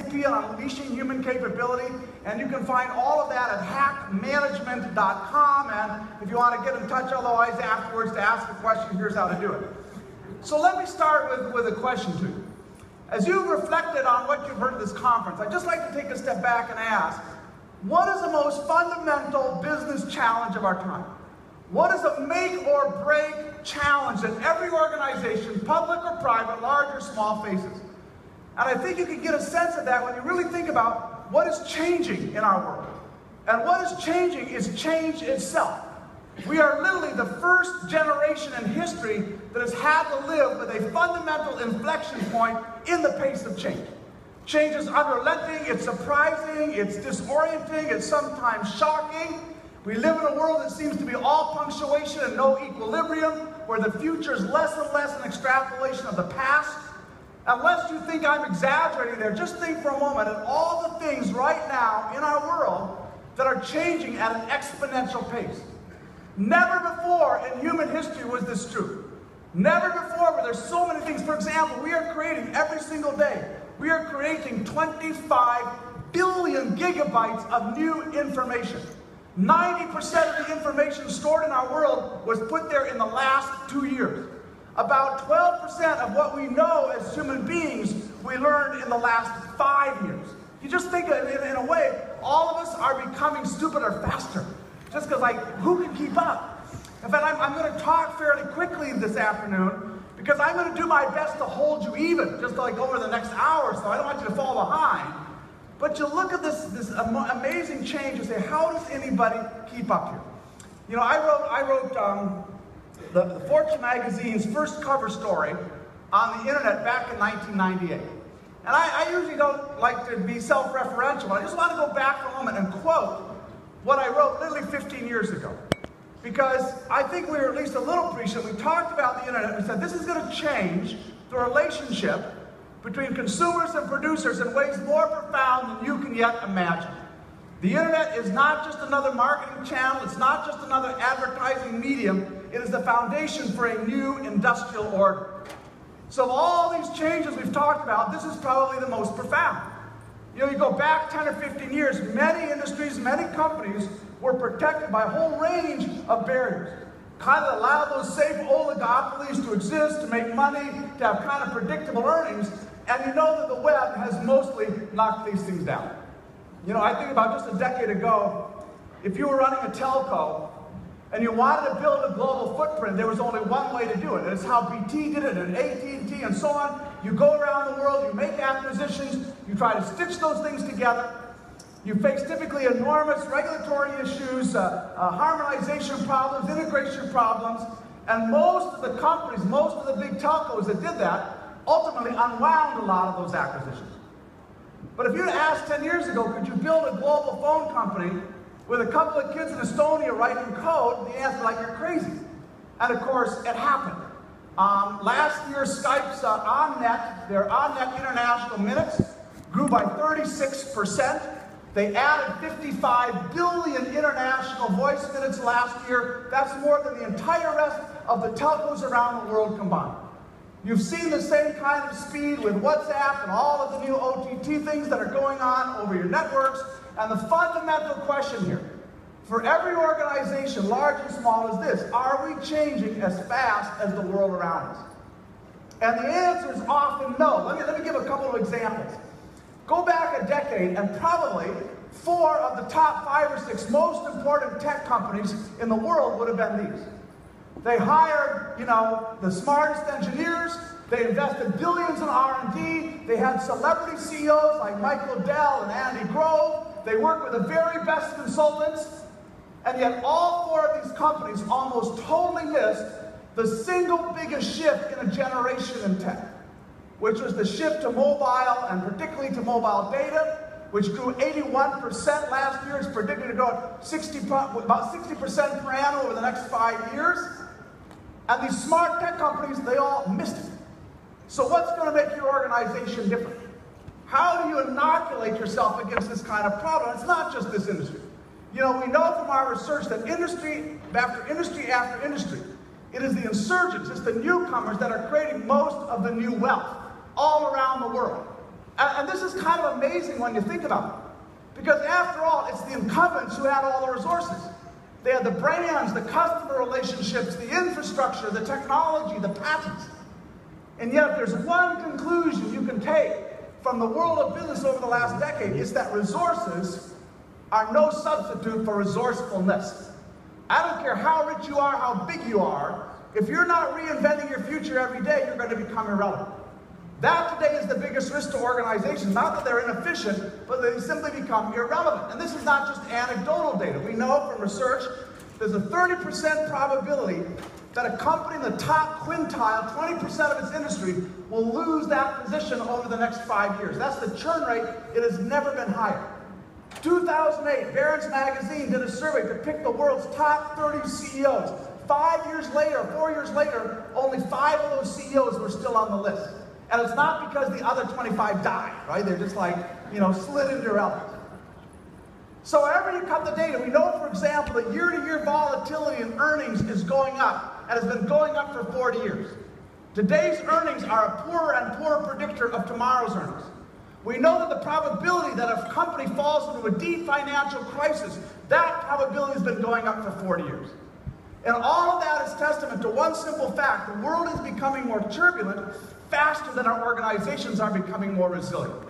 SAP on Unleashing Human Capability, and you can find all of that at hackmanagement.com, and if you want to get in touch otherwise afterwards to ask a question, here's how to do it. So let me start with a question to you. As you've reflected on what you've heard at this conference, I'd just like to take a step back and ask, what is the most fundamental business challenge of our time? What is a make or break challenge that every organization, public or private, large or small, faces? And I think you can get a sense of that when you really think about what is changing in our world. And what is changing is change itself. We are literally the first generation in history that has had to live with a fundamental inflection point in the pace of change. Change is unrelenting, it's surprising, it's disorienting, it's sometimes shocking. We live in a world that seems to be all punctuation and no equilibrium, where the future is less and less an extrapolation of the past. Unless you think I'm exaggerating there, just think for a moment at all the things right now in our world that are changing at an exponential pace. Never before in human history was this true. Never before were there so many things. For example, we are creating every single day, we are creating 25 billion gigabytes of new information. 90% of the information stored in our world was put there in the last 2 years. About 12% of what we know as human beings we learned in the last 5 years. You just think of it in a way, all of us are becoming stupider faster. Just because, like, who can keep up? In fact, I'm going to talk fairly quickly this afternoon because I'm going to do my best to hold you even, just like over the next hour or so. I don't want you to fall behind. But you look at this amazing change and say, how does anybody keep up here? You know, I wrote the Fortune magazine's first cover story on the internet back in 1998. And I usually don't like to be self-referential, but I just want to go back for a moment and quote what I wrote literally 15 years ago. Because I think we were at least a little prescient. We talked about the internet and we said this is going to change the relationship between consumers and producers in ways more profound than you can yet imagine. The internet is not just another marketing channel, it's not just another advertising medium, it is the foundation for a new industrial order. So of all these changes we've talked about, this is probably the most profound. You know, you go back 10 or 15 years, many industries, many companies were protected by a whole range of barriers. Kind of allowed those safe oligopolies to exist, to make money, to have kind of predictable earnings, and you know that the web has mostly knocked these things down. You know, I think about just a decade ago, if you were running a telco and you wanted to build a global footprint, there was only one way to do it. It's how BT did it, and AT&T, and so on. You go around the world, you make acquisitions, you try to stitch those things together. You face typically enormous regulatory issues, harmonization problems, integration problems, and most of the companies, most of the big telcos that did that, ultimately unwound a lot of those acquisitions. But if you'd asked 10 years ago, could you build a global phone company with a couple of kids in Estonia writing code, the answer like you're crazy. And of course, it happened. Last year, Skype's on-net, their on-net international minutes grew by 36%. They added 55 billion international voice minutes last year. That's more than the entire rest of the telcos around the world combined. You've seen the same kind of speed with WhatsApp and all of the new OTT things that are going on over your networks. And the fundamental question here, for every organization, large and small, is this: are we changing as fast as the world around us? And the answer is often no. Let me give a couple of examples. Go back a decade and probably 4 of the top 5 or 6 most important tech companies in the world would have been these. They hired, you know, the smartest engineers. They invested billions in R&D. They had celebrity CEOs like Michael Dell and Andy Grove. They worked with the very best consultants. And yet all 4 of these companies almost totally missed the single biggest shift in a generation in tech, which was the shift to mobile, and particularly to mobile data, which grew 81% last year. It's predicted to grow about 60% per annum over the next 5 years. And these smart tech companies, they all missed it. So what's going to make your organization different? How do you inoculate yourself against this kind of problem? It's not just this industry. You know, we know from our research that industry after industry after industry, it is the insurgents, it's the newcomers that are creating most of the new wealth all around the world. And this is kind of amazing when you think about it. Because after all, it's the incumbents who had all the resources. They had the brands, the customer relationships, the infrastructure, the technology, the patents. And yet, if there's one conclusion you can take from the world of business over the last decade, it's that resources are no substitute for resourcefulness. I don't care how rich you are, how big you are, if you're not reinventing your future every day, you're going to become irrelevant. That today is the biggest risk to organizations. Not that they're inefficient, but they simply become irrelevant. And this is not just anecdotal data. We know from research there's a 30% probability that a company in the top quintile, 20% of its industry, will lose that position over the next 5 years. That's the churn rate. It has never been higher. 2008, Barron's Magazine did a survey to pick the world's top 30 CEOs. 5 years later, 4 years later, only 5 of those CEOs were still on the list. And it's not because the other 25 died, right? They're just like, slid into irrelevance. So wherever you cut the data, we know, for example, that year-to-year volatility in earnings is going up and has been going up for 40 years. Today's earnings are a poorer and poorer predictor of tomorrow's earnings. We know that the probability that a company falls into a deep financial crisis, that probability has been going up for 40 years. And all of that is testament to one simple fact: the world is becoming more turbulent faster than our organizations are becoming more resilient.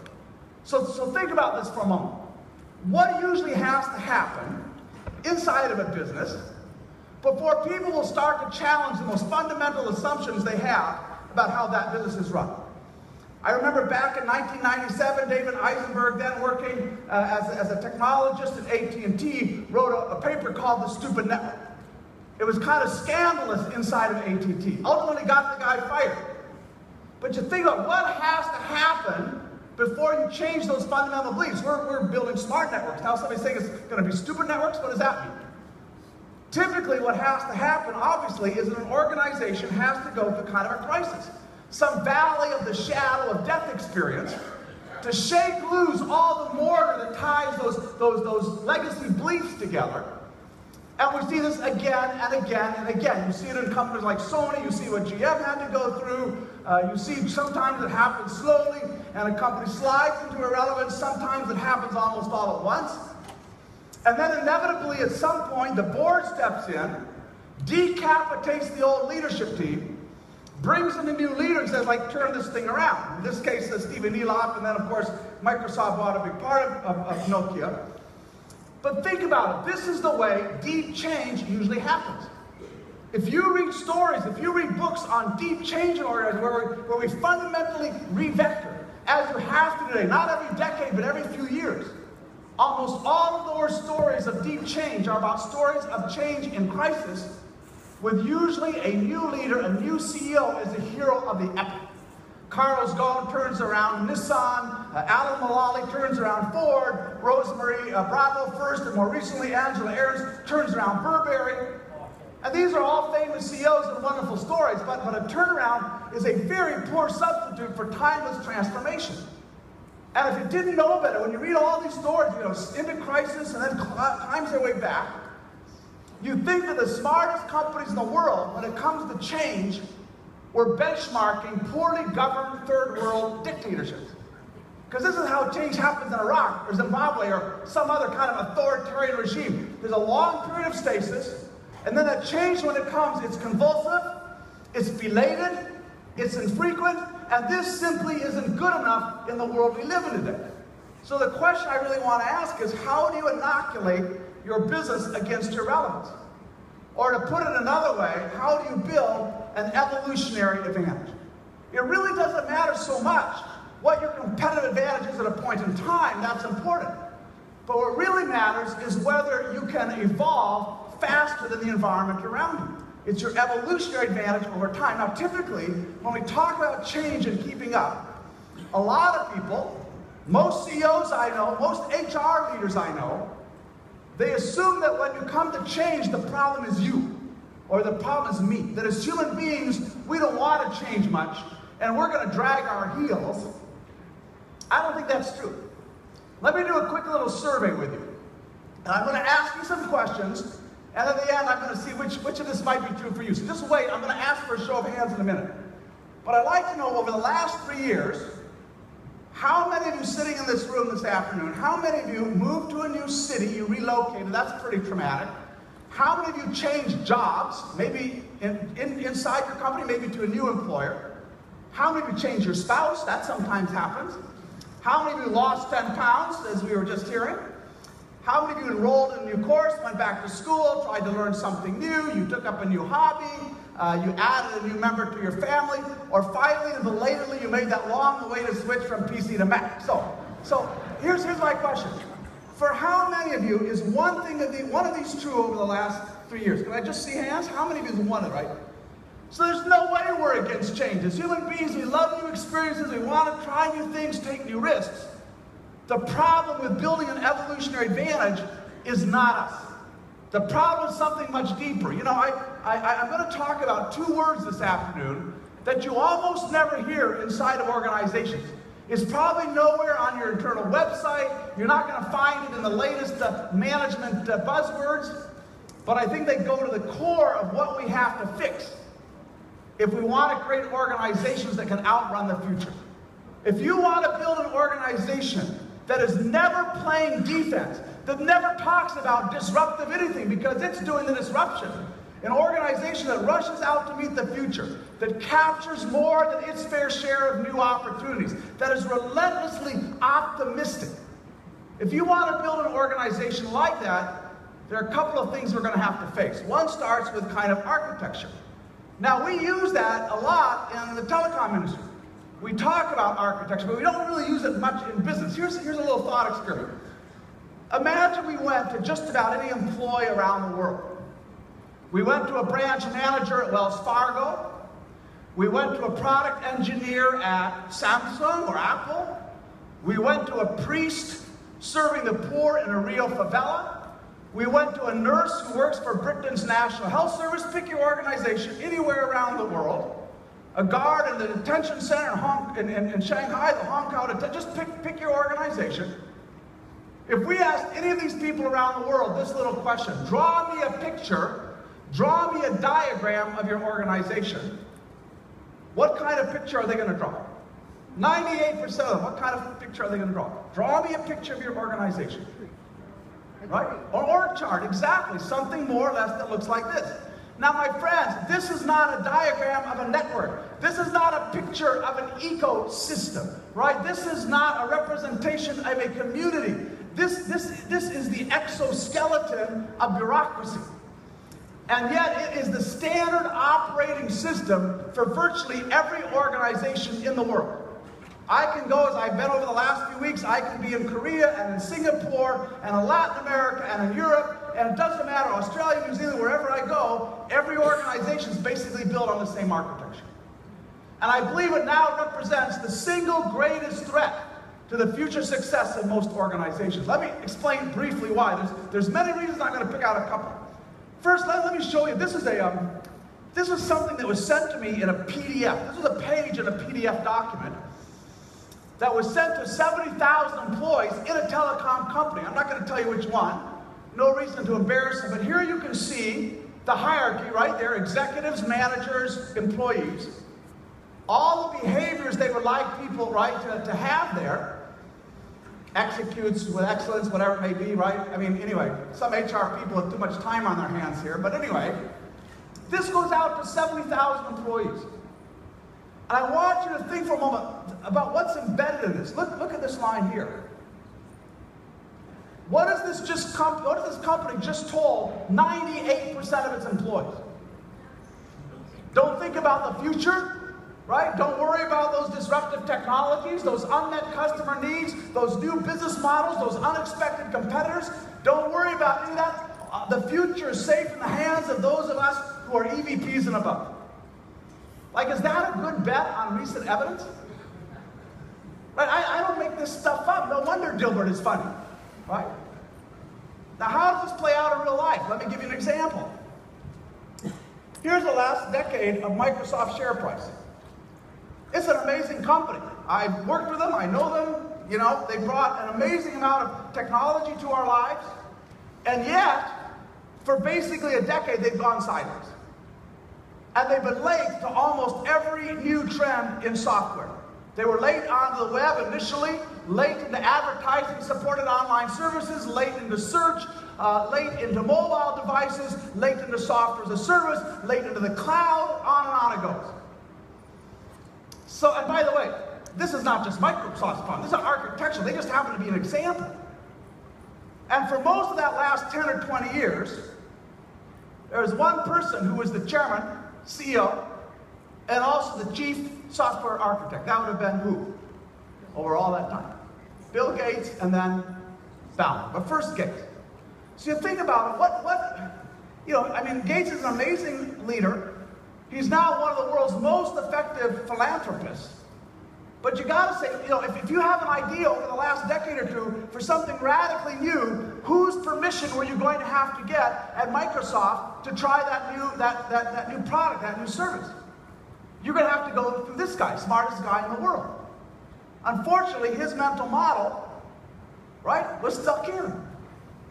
So think about this for a moment. What usually has to happen inside of a business before people will start to challenge the most fundamental assumptions they have about how that business is run? I remember back in 1997, David Eisenberg, then working as a technologist at AT&T, wrote a paper called The Stupid Network. It was kind of scandalous inside of AT&T. Ultimately got the guy fired. But you think about what has to happen before you change those fundamental beliefs. We're building smart networks. Now somebody's saying it's going to be stupid networks. What does that mean? Typically what has to happen, obviously, is that an organization has to go through kind of a crisis. Some valley of the shadow of death experience to shake loose all the mortar that ties those legacy beliefs together. And we see this again and again and again. You see it in companies like Sony. You see what GM had to go through. You see sometimes it happens slowly and a company slides into irrelevance. Sometimes it happens almost all at once. And then inevitably at some point the board steps in, decapitates the old leadership team, brings in a new leader and says, like, turn this thing around. In this case, Stephen Elop, and then of course Microsoft bought a big part of Nokia. But think about it. This is the way deep change usually happens. If you read stories, if you read books on deep change in organizations where we fundamentally revector, as you have to today, not every decade, but every few years, almost all of those stories of deep change are about stories of change in crisis, with usually a new leader, a new CEO as the hero of the epic. Carlos Ghosn turns around Nissan, Alan Mulally turns around Ford, Rosemary Bravo first, and more recently Angela Ahrens turns around Burberry. And these are all famous CEOs and wonderful stories, but a turnaround is a very poor substitute for timeless transformation. And if you didn't know better, when you read all these stories, into crisis and then climbs their way back, you think that the smartest companies in the world, when it comes to change, were benchmarking poorly governed third world dictatorships. Because this is how change happens in Iraq or Zimbabwe or some other kind of authoritarian regime. There's a long period of stasis, and then that change, when it comes, it's convulsive, it's belated, it's infrequent, and this simply isn't good enough in the world we live in today. So the question I really want to ask is, how do you inoculate your business against irrelevance? Or to put it another way, how do you build an evolutionary advantage? It really doesn't matter so much what your competitive advantage is at a point in time. That's important. But what really matters is whether you can evolve faster than the environment around you. It's your evolutionary advantage over time. Now, typically, when we talk about change and keeping up, a lot of people, most CEOs I know, most HR leaders I know, they assume that when you come to change, the problem is you, or the problem is me. That as human beings, we don't want to change much, and we're going to drag our heels. I don't think that's true. Let me do a quick little survey with you. And I'm going to ask you some questions, and at the end, I'm going to see which of this might be true for you. So just wait. I'm going to ask for a show of hands in a minute. But I'd like to know, over the last 3 years, How many of you sitting in this room this afternoon, how many of you moved to a new city, you relocated, that's pretty traumatic. How many of you changed jobs, maybe inside your company, maybe to a new employer? How many of you changed your spouse? That sometimes happens. How many of you lost 10 pounds, as we were just hearing? How many of you enrolled in a new course, went back to school, tried to learn something new, you took up a new hobby, you added a new member to your family, or finally and belatedly you made that long-awaited switch from PC to Mac? So here's my question. For how many of you is one of these true over the last 3 years? Can I just see hands? How many of you is one of it, right? So there's no way we're against change. As human beings, we love new experiences, we want to try new things, take new risks. The problem with building an evolutionary advantage is not us. The problem is something much deeper. You know, I'm going to talk about 2 words this afternoon that you almost never hear inside of organizations. It's probably nowhere on your internal website. You're not going to find it in the latest management buzzwords. But I think they go to the core of what we have to fix if we want to create organizations that can outrun the future. If you want to build an organization that is never playing defense, that never talks about disruptive anything because it's doing the disruption, an organization that rushes out to meet the future, that captures more than its fair share of new opportunities, that is relentlessly optimistic. If you want to build an organization like that, there are a couple of things we're going to have to face. One starts with kind of architecture. Now, we use that a lot in the telecom industry. We talk about architecture, but we don't really use it much in business. Here's a little thought experiment. Imagine we went to just about any employee around the world. We went to a branch manager at Wells Fargo. We went to a product engineer at Samsung or Apple. We went to a priest serving the poor in a Rio favela. We went to a nurse who works for Britain's National Health Service. Pick your organization anywhere around the world. A guard in the detention center in Shanghai, the Hong Kong detention. Just pick your organization. If we asked any of these people around the world this little question, draw me a picture, draw me a diagram of your organization, what kind of picture are they going to draw? 98% of them, what kind of picture are they going to draw? Draw me a picture of your organization. Right? Or org chart, exactly. Something more or less that looks like this. Now, my friends, this is not a diagram of a network. This is not a picture of an ecosystem, right? This is not a representation of a community. This is the exoskeleton of bureaucracy. And yet, it is the standard operating system for virtually every organization in the world. I can go, as I've been over the last few weeks, I can be in Korea and in Singapore and in Latin America and in Europe, and it doesn't matter, Australia, New Zealand, wherever I go, every organization is basically built on the same architecture. And I believe it now represents the single greatest threat to the future success of most organizations. Let me explain briefly why. There's many reasons. I'm going to pick out a couple. First, let me show you, this is something that was sent to me in a PDF. This was a page in a PDF document that was sent to 70,000 employees in a telecom company. I'm not going to tell you which one. No reason to embarrass them. But here you can see the hierarchy right there, executives, managers, employees. All the behaviors they would like people, right, to have there. Executes with excellence, whatever it may be, right? I mean, anyway, some HR people have too much time on their hands here. But anyway, this goes out to 70,000 employees. And I want you to think for a moment about what's embedded in this. Look at this line here. What is this company just told 98% of its employees? Don't think about the future, right? Don't worry about those disruptive technologies, those unmet customer needs, those new business models, those unexpected competitors. Don't worry about any of that. The future is safe in the hands of those of us who are EVPs and above. Like, is that a good bet on recent evidence? Right? I don't make this stuff up. No wonder Dilbert is funny. Right? Now, how does this play out in real life? Let me give you an example. Here's the last decade of Microsoft share price. It's an amazing company. I've worked with them. I know them. You know, they brought an amazing amount of technology to our lives. And yet, for basically a decade, they've gone sideways. And they've been late to almost every new trend in software. They were late onto the web initially, late into advertising-supported online services, late into search, late into mobile devices, late into software as a service, late into the cloud, on it goes. So, and by the way, this is not just Microsoft's problem. This is architecture. They just happen to be an example. And for most of that last 10 or 20 years, there was one person who was the chairman, CEO, and also the chief software architect. That would have been who? Over all that time. Bill Gates and then Fallon. But first Gates. So you think about it, Gates is an amazing leader. He's now one of the world's most effective philanthropists. But you gotta say, if you have an idea over the last decade or two for something radically new, whose permission were you going to have to get at Microsoft to try that new product, that new service? You're going to have to go through this guy, smartest guy in the world. Unfortunately, his mental model, right, was stuck here.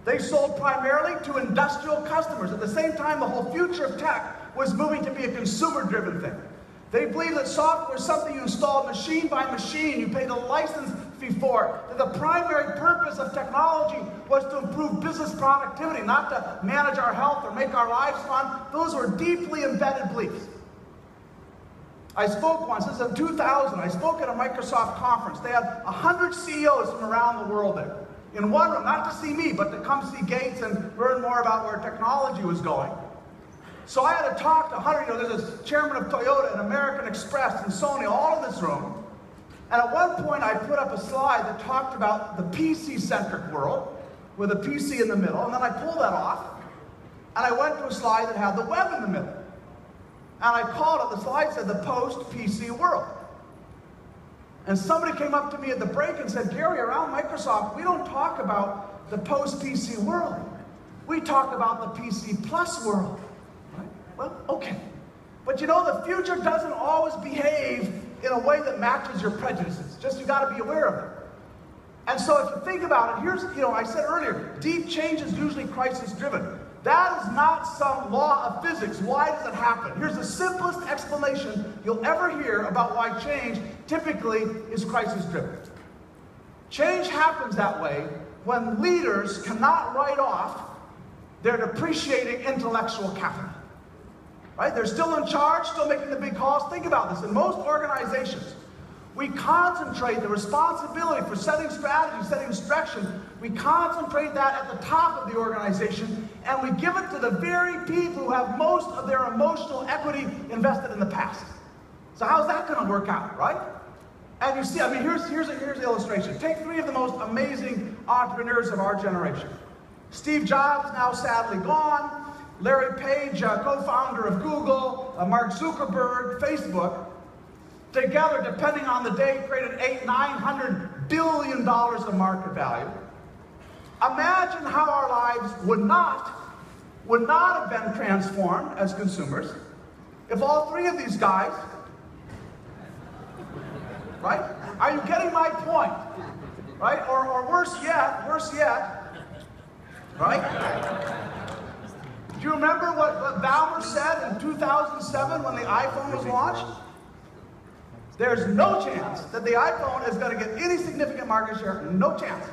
They sold primarily to industrial customers. At the same time, the whole future of tech was moving to be a consumer-driven thing. They believed that software was something you installed machine by machine, you paid a license fee for it, that the primary purpose of technology was to improve business productivity, not to manage our health or make our lives fun. Those were deeply embedded beliefs. I spoke once, this is in 2000, I spoke at a Microsoft conference. They had 100 CEOs from around the world there. In one room, not to see me, but to come see Gates and learn more about where technology was going. So I had to talk to 100, there's a chairman of Toyota and American Express and Sony, all in this room. And at one point I put up a slide that talked about the PC-centric world, with a PC in the middle, and then I pulled that off, and I went to a slide that had the web in the middle. And I called it, the slide said, the post-PC world. And somebody came up to me at the break and said, Gary, around Microsoft, we don't talk about the post-PC world. We talk about the PC plus world. Right? Well, okay. But the future doesn't always behave in a way that matches your prejudices. Just you got to be aware of it. And so if you think about it, here's, I said earlier, deep change is usually crisis-driven. That is not some law of physics. Why does it happen? Here's the simplest explanation you'll ever hear about why change typically is crisis-driven. Change happens that way when leaders cannot write off their depreciating intellectual capital. Right? They're still in charge, still making the big calls. Think about this. In most organizations, we concentrate the responsibility for setting strategy, setting direction. We concentrate that at the top of the organization, and we give it to the very people who have most of their emotional equity invested in the past. So how's that going to work out, right? And you see, here's the illustration. Take three of the most amazing entrepreneurs of our generation. Steve Jobs, now sadly gone. Larry Page, co-founder of Google. Mark Zuckerberg, Facebook. Together, depending on the day, created $900 billion of market value. Imagine how our lives would not have been transformed as consumers if all three of these guys, right? Are you getting my point? Right? Or worse yet, right? Do you remember what Bauer said in 2007 when the iPhone was launched? There's no chance that the iPhone is going to get any significant market share. No chance.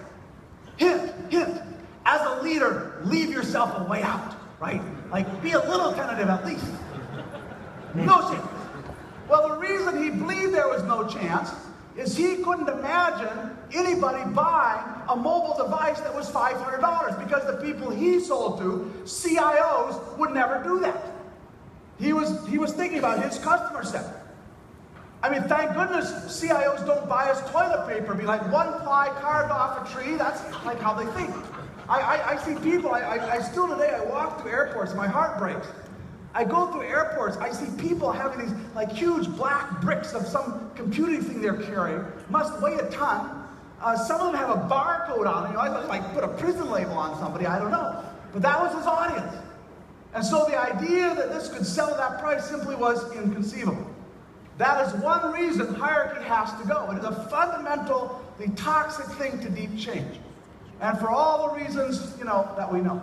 Hint, hint. As a leader, leave yourself a way out, right? Like, be a little tentative at least. No chance. Well, the reason he believed there was no chance is he couldn't imagine anybody buying a mobile device that was $500 because the people he sold to, CIOs, would never do that. He was thinking about his customer set. Thank goodness CIOs don't buy us toilet paper, be like one ply carved off a tree. That's like how they think. I see people, I still today, I walk through airports, my heart breaks. I go through airports, I see people having these like huge black bricks of some computing thing they're carrying, must weigh a ton. Some of them have a barcode on it. I like put a prison label on somebody, I don't know. But that was his audience. And so the idea that this could sell at that price simply was inconceivable. That is one reason hierarchy has to go. It is a fundamentally toxic thing to deep change. And for all the reasons, that we know.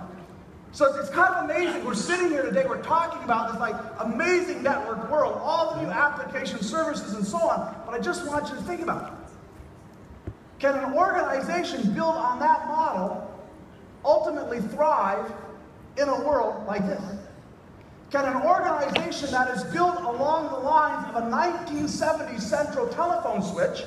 So it's kind of amazing. We're sitting here today, we're talking about this like amazing network world, all the new application services and so on, but I just want you to think about it. Can an organization built on that model ultimately thrive in a world like this? Can an organization that is built along the lines of a 1970s central telephone switch,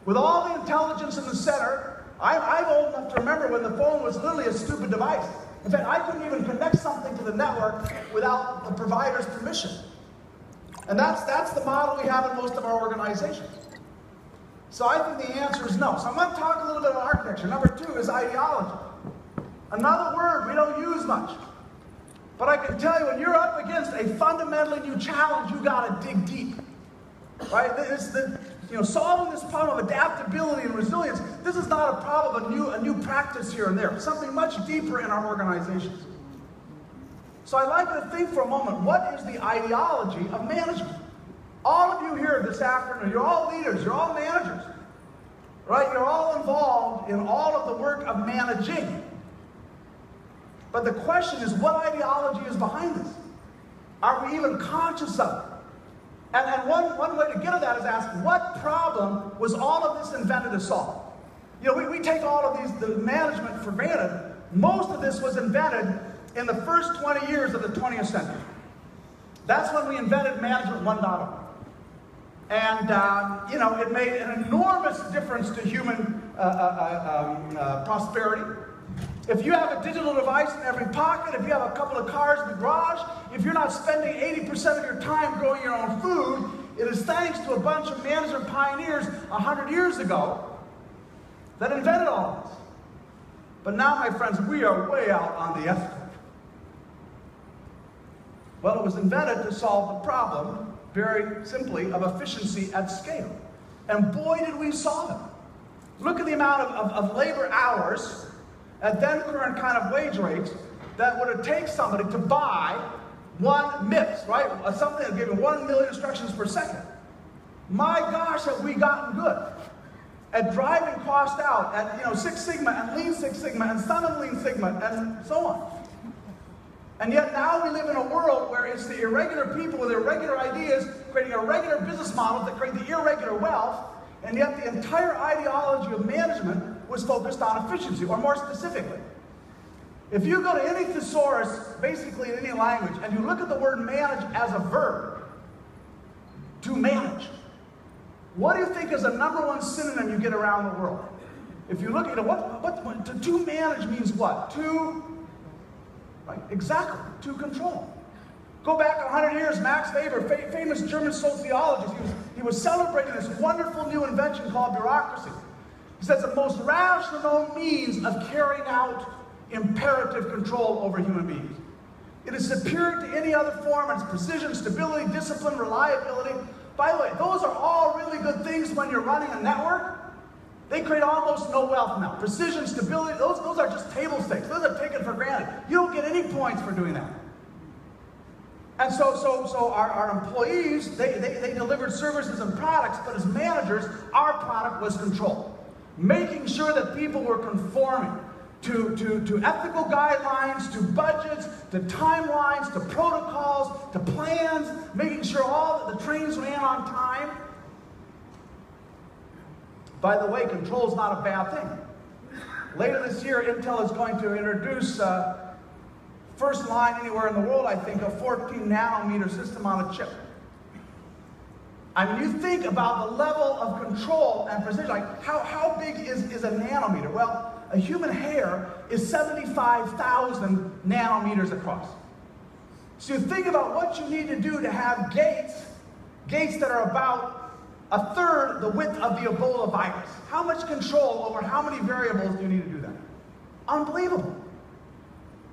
with all the intelligence in the center, I'm old enough to remember when the phone was literally a stupid device. In fact, I couldn't even connect something to the network without the provider's permission. And that's the model we have in most of our organizations. So I think the answer is no. So I'm going to talk a little bit about architecture. Number 2 is ideology. Another word we don't use much. But I can tell you, when you're up against a fundamentally new challenge, you got to dig deep. Right? Solving this problem of adaptability and resilience, this is not a problem of a new practice here and there. It's something much deeper in our organizations. So I'd like you to think for a moment, what is the ideology of management? All of you here this afternoon, you're all leaders, you're all managers. Right? You're all involved in all of the work of managing. But the question is, what ideology is behind this? Are we even conscious of it? And one way to get at that is ask, what problem was all of this invented to solve? We take all of the management for granted. Most of this was invented in the first 20 years of the 20th century. That's when we invented Management 1.0. And, it made an enormous difference to human prosperity. If you have a digital device in every pocket, if you have a couple of cars in the garage, if you're not spending 80% of your time growing your own food, it is thanks to a bunch of management pioneers 100 years ago that invented all of this. But now, my friends, we are way out on the S-curve. Well, it was invented to solve the problem, very simply, of efficiency at scale. And boy, did we solve it. Look at the amount of labor hours at then current kind of wage rates that would it take somebody to buy one MIPS, right? Something that gave 1 million instructions per second. My gosh, have we gotten good at driving cost out, at Six Sigma and Lean Six Sigma and Sun and Lean Sigma and so on. And yet now we live in a world where it's the irregular people with irregular ideas creating irregular business models that create the irregular wealth, and yet the entire ideology of management was focused on efficiency, or more specifically. If you go to any thesaurus, basically in any language, and you look at the word manage as a verb, to manage, what do you think is the #1 synonym you get around the world? If you look at it, to manage means what? Right? Exactly, to control. Go back 100 years, Max Weber, famous German sociologist, he was celebrating this wonderful new invention called bureaucracy. He says the most rational means of carrying out imperative control over human beings. It is superior to any other form in its precision, stability, discipline, reliability. By the way, those are all really good things when you're running a network. They create almost no wealth now. Precision, stability, those are just table stakes. Those are taken for granted. You don't get any points for doing that. And so our employees, they delivered services and products, but as managers, our product was control. Making sure that people were conforming to ethical guidelines, to budgets, to timelines, to protocols, to plans, making sure all that the trains ran on time. By the way, control is not a bad thing. Later this year, Intel is going to introduce first line anywhere in the world, I think, a 14 nanometer system on a chip. I mean, you think about the level of control and precision, like how big is a nanometer? Well, a human hair is 75,000 nanometers across. So you think about what you need to do to have gates that are about a third the width of the Ebola virus. How much control over how many variables do you need to do that? Unbelievable.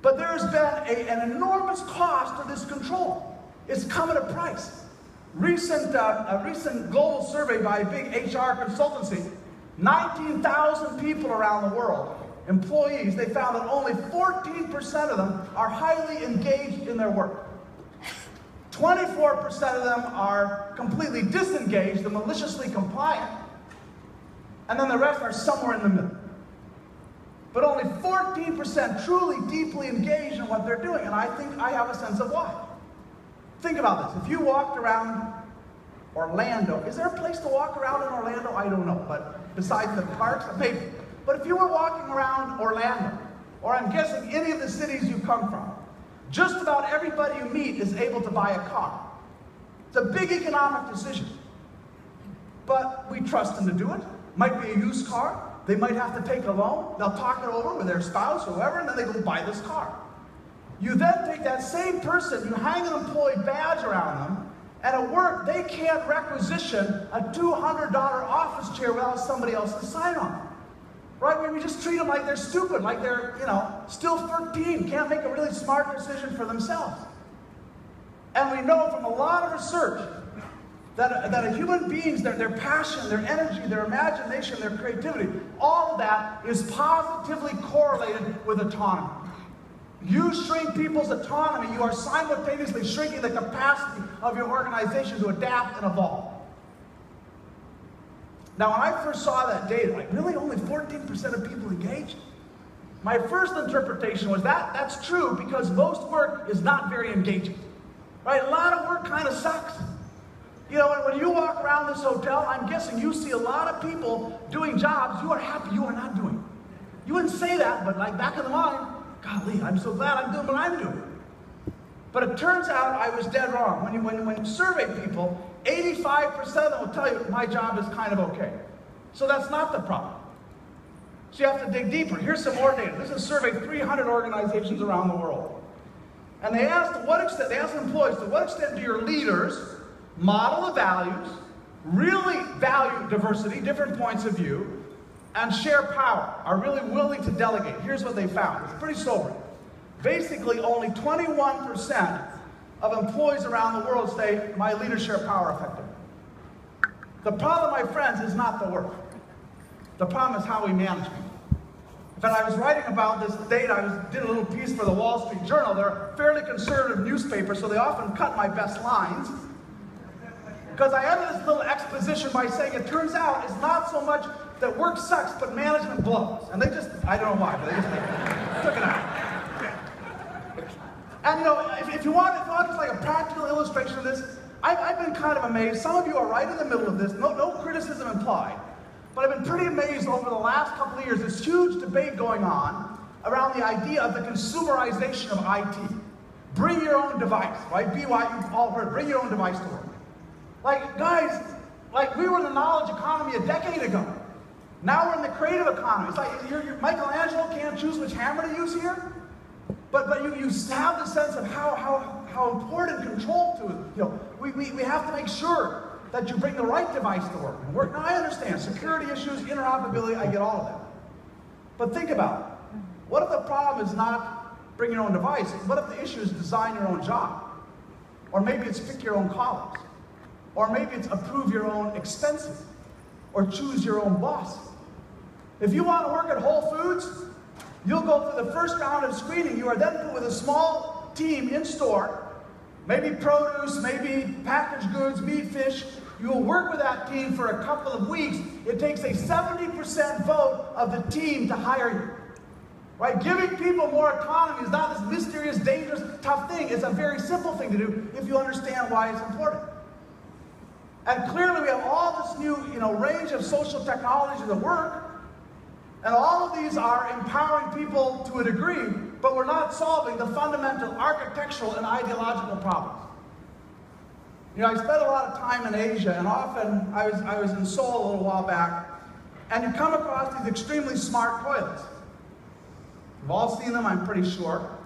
But there's been an enormous cost to this control. It's come at a price. A recent global survey by a big HR consultancy, 19,000 people around the world, employees, they found that only 14% of them are highly engaged in their work. 24% of them are completely disengaged and maliciously compliant, and then the rest are somewhere in the middle. but only 14% truly deeply engaged in what they're doing. And I think I have a sense of why. Think about this. If you walked around Orlando, is there a place to walk around in Orlando? I don't know, but besides the parks, maybe. But if you were walking around Orlando, or I'm guessing any of the cities you come from, just about everybody you meet is able to buy a car. It's a big economic decision. But we trust them to do it. Might be a used car. They might have to take a loan. They'll talk it over with their spouse or whoever, and then they go buy this car. You then take that same person, you hang an employee badge around them, and at work, they can't requisition a $200 office chair without somebody else's sign on it. Right? We just treat them like they're stupid, like they're, still 13, can't make a really smart decision for themselves. And we know from a lot of research that a human beings, their passion, their energy, their imagination, their creativity, all of that is positively correlated with autonomy. You shrink people's autonomy, you are simultaneously shrinking the capacity of your organization to adapt and evolve. Now, when I first saw that data, like, really only 14% of people engaged? My first interpretation was that's true because most work is not very engaging. Right? A lot of work kind of sucks. When you walk around this hotel, I'm guessing you see a lot of people doing jobs you are happy you are not doing. You wouldn't say that, but like back in the mind, golly, I'm so glad I'm doing what I'm doing. But it turns out I was dead wrong. When you survey people, 85% of them will tell you, my job is kind of okay. So that's not the problem. So you have to dig deeper. Here's some more data. This is surveyed 300 organizations around the world. And they asked employees, to what extent do your leaders model the values, really value diversity, different points of view, and share power, are really willing to delegate? Here's what they found. It's pretty sobering. Basically, only 21% of employees around the world say, my leaders share power effectively. The problem, my friends, is not the work. The problem is how we manage people. In fact, I was writing about this data. I did a little piece for the Wall Street Journal. They're a fairly conservative newspaper, so they often cut my best lines. Because I ended this little exposition by saying it turns out it's not so much that work sucks, but management blows. And they just, I don't know why, but they just took it out. And if you want just like a practical illustration of this, I've been kind of amazed. Some of you are right in the middle of this, no criticism implied. But I've been pretty amazed over the last couple of years. This huge debate going on around the idea of the consumerization of IT. Bring your own device, right? BY, you've all heard, bring your own device to work. Like, guys, we were in the knowledge economy a decade ago. Now we're in the creative economy. It's like Michelangelo can't choose which hammer to use here. But you have the sense of how important control to it. We have to make sure that you bring the right device to work. Now I understand security issues, interoperability, I get all of that. But think about it. What if the problem is not bring your own device? What if the issue is design your own job? Or maybe it's pick your own colleagues. Or maybe it's approve your own expenses. Or choose your own boss. If you want to work at Whole Foods, you'll go through the first round of screening. You are then put with a small team in store, maybe produce, maybe packaged goods, meat, fish. You will work with that team for a couple of weeks. It takes a 70% vote of the team to hire you. Right? Giving people more autonomy is not this mysterious, dangerous, tough thing. It's a very simple thing to do if you understand why it's important. And clearly we have all this new range of social technologies that work. And all of these are empowering people to a degree, but we're not solving the fundamental architectural and ideological problems. I spent a lot of time in Asia, and often I was in Seoul a little while back, and you come across these extremely smart toilets. You've all seen them, I'm pretty sure.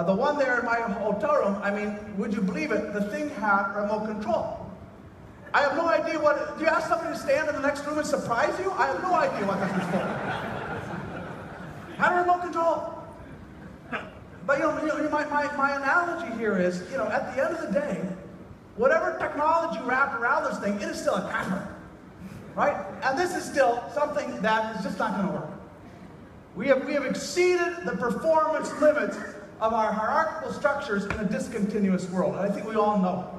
The one there in my hotel room, would you believe it, the thing had remote control. I have no idea do you ask somebody to stand in the next room and surprise you? I have no idea what this is for. Had a remote control. But my analogy here is, at the end of the day, whatever technology you wrap around this thing, it is still a camera. Right? And this is still something that is just not going to work. We have exceeded the performance limits of our hierarchical structures in a discontinuous world. And I think we all know it.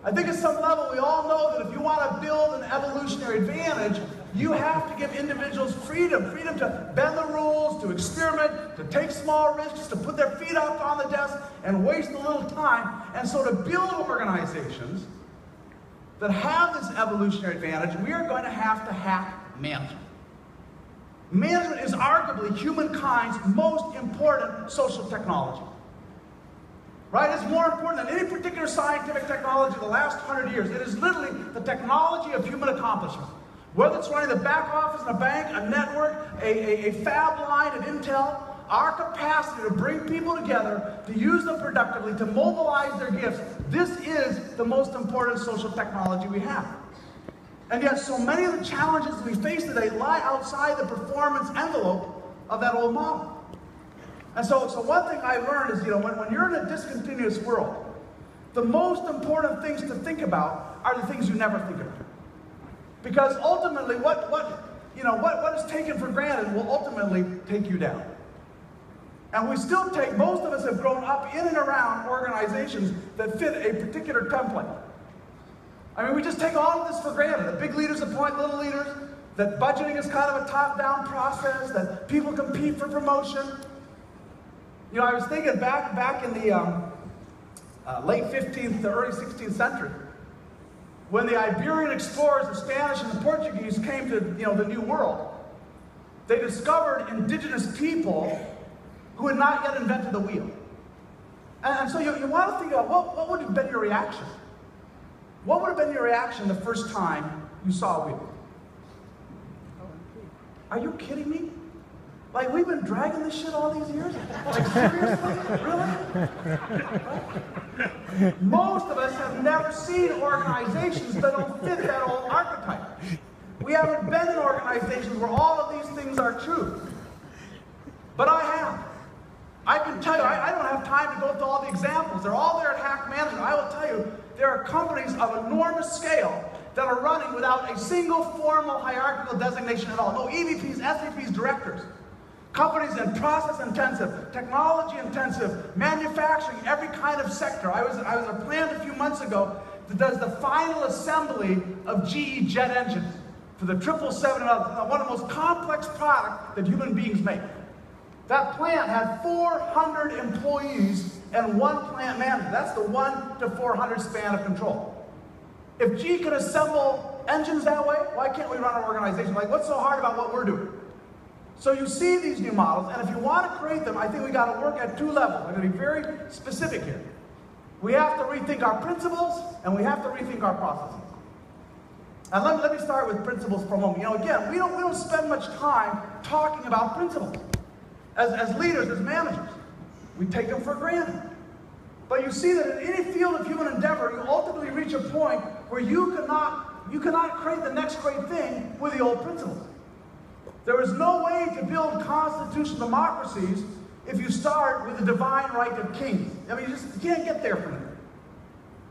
I think at some level we all know that if you want to build an evolutionary advantage, you have to give individuals freedom to bend the rules, to experiment, to take small risks, to put their feet up on the desk and waste a little time. And so to build organizations that have this evolutionary advantage, we are going to have to hack management. Management is arguably humankind's most important social technology. Right? It's more important than any particular scientific technology of the last 100 years. It is literally the technology of human accomplishment. Whether it's running the back office in a bank, a network, a fab line at Intel, our capacity to bring people together, to use them productively, to mobilize their gifts, this is the most important social technology we have. And yet so many of the challenges we face today lie outside the performance envelope of that old model. And so one thing I learned is, when you're in a discontinuous world, the most important things to think about are the things you never think about. Because ultimately, what is taken for granted will ultimately take you down. And we still most of us have grown up in and around organizations that fit a particular template. I mean, we just take all of this for granted. The big leaders appoint little leaders, that budgeting is kind of a top-down process, that people compete for promotion. I was thinking back in the late 15th to early 16th century, when the Iberian explorers, the Spanish and the Portuguese, came to the New World, they discovered indigenous people who had not yet invented the wheel. And so you want to think about what would have been your reaction? What would have been your reaction the first time you saw a wheel? Are you kidding me? Like, we've been dragging this shit all these years? Like, seriously? Really? Most of us have never seen organizations that don't fit that old archetype. We haven't been in organizations where all of these things are true. But I have. I can tell you, I don't have time to go through all the examples. They're all there at Hack Management. I will tell you, there are companies of enormous scale that are running without a single formal hierarchical designation at all. No EVPs, SVPs, directors. Companies in process-intensive, technology-intensive, manufacturing, every kind of sector. I was at a plant a few months ago that does the final assembly of GE jet engines for the 777 and others. One of the most complex products that human beings make. That plant had 400 employees and one plant manager. That's the 1 to 400 span of control. If GE can assemble engines that way, why can't we run an organization? Like, what's so hard about what we're doing? So you see these new models, and if you want to create them, I think we got to work at two levels. I'm going to be very specific here. We have to rethink our principles, and we have to rethink our processes. And let me start with principles for a moment. Again, we don't spend much time talking about principles. As leaders, as managers, we take them for granted. But you see that in any field of human endeavor, you ultimately reach a point where you cannot create the next great thing with the old principles. There is no way to build constitutional democracies if you start with the divine right of kings. I mean, you can't get there from there.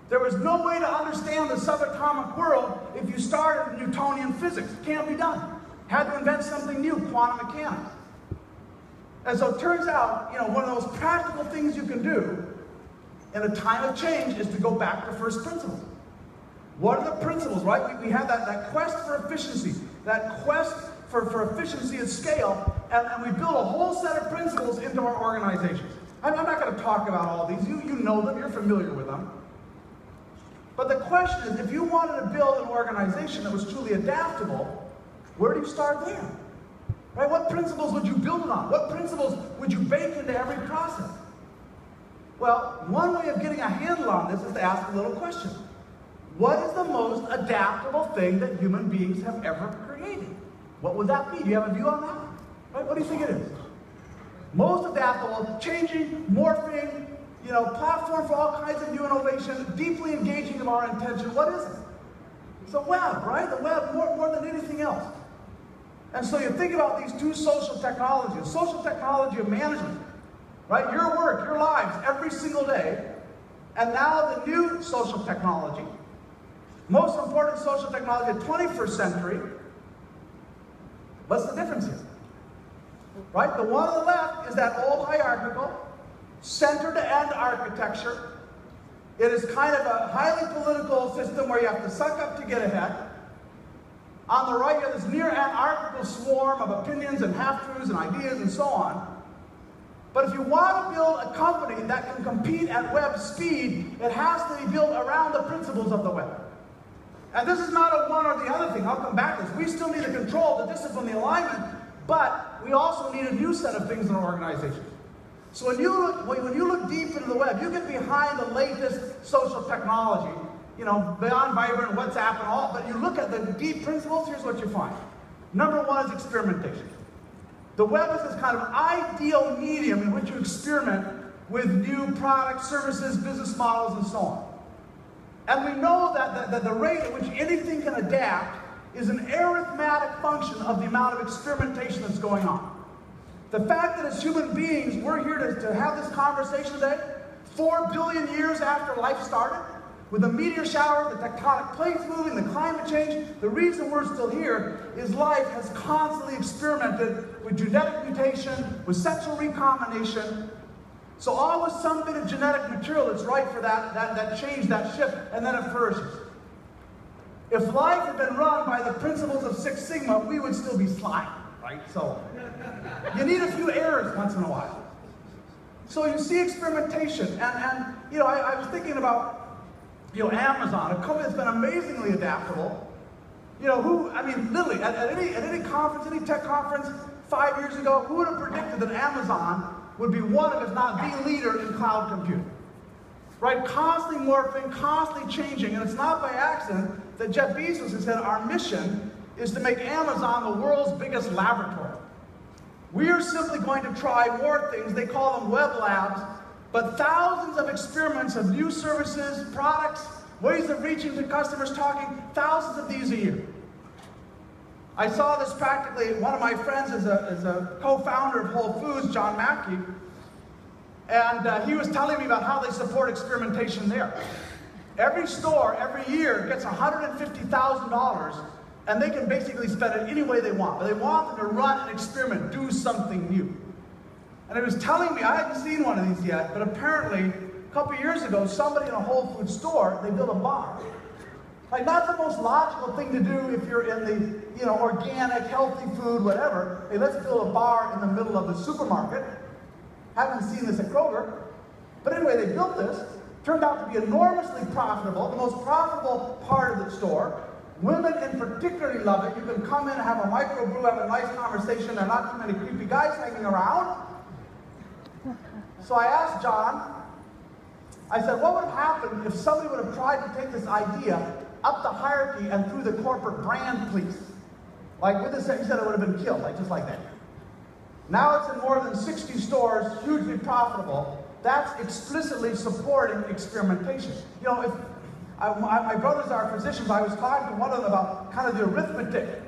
There is no way to understand the subatomic world if you started with Newtonian physics. It can't be done. Had to invent something new, quantum mechanics. And so it turns out, one of those practical things you can do in a time of change is to go back to first principles. What are the principles, right? We have that quest for efficiency, that quest for efficiency at scale, and we build a whole set of principles into our organizations. I'm not going to talk about all these. You know them. You're familiar with them. But the question is, if you wanted to build an organization that was truly adaptable, where do you start there? Right? What principles would you build it on? What principles would you bake into every process? Well, one way of getting a handle on this is to ask a little question. What is the most adaptable thing that human beings have ever created? What would that be? Do you have a view on that? Right? What do you think it is? Most adaptable, changing, morphing, platform for all kinds of new innovation, deeply engaging of our intention. What is it? It's the web, right? The web more than anything else. And so you think about these two social technologies, social technology of management, right? Your work, your lives, every single day, and now the new social technology, most important social technology of the 21st century. What's the difference here? Right? The one on the left is that old hierarchical, center-to-end architecture. It is kind of a highly political system where you have to suck up to get ahead. On the right, you have this near anarchical swarm of opinions and half-truths and ideas and so on. But if you want to build a company that can compete at web speed, it has to be built around the principles of the web. And this is not a one or the other thing. I'll come back to this. We still need the control, the discipline, the alignment, but we also need a new set of things in our organization. So when you look deep into the web, you get behind the latest social technology, beyond Viber and WhatsApp and all, but you look at the deep principles, here's what you find. Number one is experimentation. The web is this kind of ideal medium in which you experiment with new products, services, business models, and so on. And we know that the rate at which anything can adapt is an arithmetic function of the amount of experimentation that's going on. The fact that as human beings, we're here to have this conversation today, 4 billion years after life started, with the meteor shower, the tectonic plates moving, the climate change, the reason we're still here is life has constantly experimented with genetic mutation, with sexual recombination. So always some bit of genetic material that's right for that change, that shift, and then it flourishes. If life had been run by the principles of Six Sigma, we would still be slime, right? So you need a few errors once in a while. So you see experimentation, and I was thinking about Amazon, a company that's been amazingly adaptable. Literally, at any conference, any tech conference 5 years ago, who would have predicted that Amazon would be one of, if not the leader in cloud computing? Right? Constantly morphing, constantly changing, and it's not by accident that Jeff Bezos has said our mission is to make Amazon the world's biggest laboratory. We are simply going to try more things. They call them web labs, but thousands of experiments of new services, products, ways of reaching to customers, talking, thousands of these a year. I saw this practically. One of my friends is a co-founder of Whole Foods, John Mackey, and he was telling me about how they support experimentation there. Every store, every year, gets $150,000, and they can basically spend it any way they want. But they want them to run an experiment, do something new. And he was telling me, I hadn't seen one of these yet, but apparently, a couple years ago, somebody in a Whole Foods store, they built a bar. Like, not the most logical thing to do if you're in the, organic, healthy food, whatever. Hey, let's build a bar in the middle of the supermarket. Haven't seen this at Kroger. But anyway, they built this. Turned out to be enormously profitable, the most profitable part of the store. Women in particularly love it. You can come in and have a microbrew, have a nice conversation. There are not too many creepy guys hanging around. So I asked John, I said, what would have happened if somebody would have tried to take this idea up the hierarchy and through the corporate brand, please? Like with this, he said it would have been killed, just like that. Now it's in more than 60 stores, hugely profitable. That's explicitly supporting experimentation. If my brothers are physicians, I was talking to one of them about kind of the arithmetic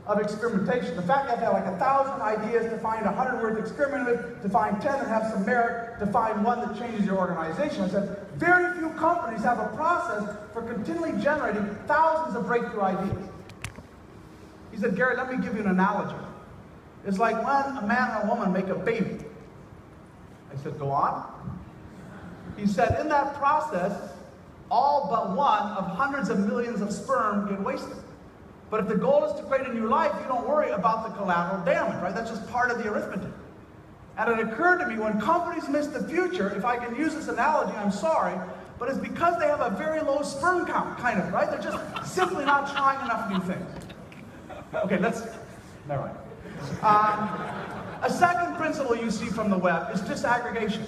of experimentation. The fact that you have like 1,000 ideas to find 100 worth experiment with, to find 10 that have some merit, to find one that changes your organization. I said, very few companies have a process for continually generating thousands of breakthrough ideas. He said, Gary, let me give you an analogy. It's like when a man and a woman make a baby. I said, go on. He said, in that process, all but one of hundreds of millions of sperm get wasted. But if the goal is to create a new life, you don't worry about the collateral damage, right? That's just part of the arithmetic. And it occurred to me, when companies miss the future, if I can use this analogy, I'm sorry, but it's because they have a very low sperm count, kind of, right? They're just simply not trying enough new things. Okay, never mind. A second principle you see from the web is disaggregation.